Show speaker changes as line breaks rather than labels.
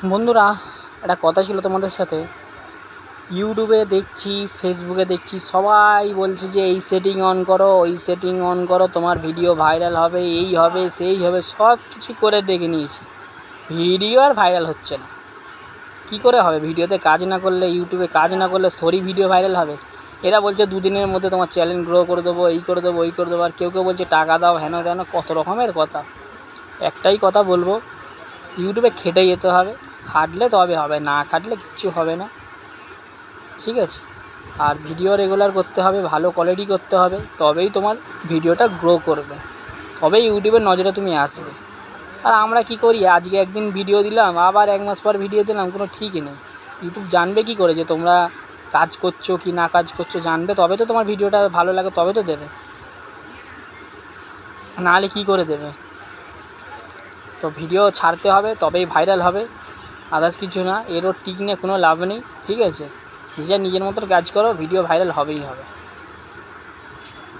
বন্ধুরা, একটা কথা ছিল তোমাদের সাথে। ইউটিউবে দেখছি, ফেসবুকে দেখছি, সবাই বলছে যে এই সেটিং অন করো, ওই সেটিং অন করো, তোমার ভিডিও ভাইরাল হবে, এই হবে সেই হবে, সব কিছু করে দেখে নিয়েছি, ভিডিও আর ভাইরাল হচ্ছে না। কী করে হবে? ভিডিওতে কাজ না করলে, ইউটিউবে কাজ না করলে স্টোরি ভিডিও ভাইরাল হবে? এরা বলছে 2 দিনের মধ্যে তোমার চ্যানেল গ্রো করে দেবো, এই করে দেবো, ওই করে দেবো, আর কেউ কেউ বলছে টাকা দাও, হেন তেন, কত রকমের কথা। একটাই কথা বলবো, ইউটিউবে খেটে যেতে হবে, খাটলে তবে হবে, না খাটলে কিচ্ছু হবে না, ঠিক আছে? আর ভিডিও রেগুলার করতে হবে, ভালো কোয়ালিটি করতে হবে, তবেই তোমার ভিডিওটা গ্রো করবে, তবেই ইউটিউবের নজরে তুমি আসবে। আর আমরা কী করি, আজকে একদিন ভিডিও দিলাম, আবার 1 মাস পর ভিডিও দিলাম, কোনো ঠিকই নেই। ইউটিউব জানবে কী করে যে তোমরা কাজ করছো কি না কাজ করছো? জানবে তবে তো তোমার ভিডিওটা ভালো লাগে, তবে তো দেবে, নাহলে কী করে দেবে? তো ভিডিও ছাড়তে হবে, তবেই ভাইরাল হবে, আদার্স কিছু না। এরও টিক নিয়ে কোনো লাভ নেই, ঠিক আছে? নিজের মতো কাজ করো, ভিডিও ভাইরাল হবেই হবে।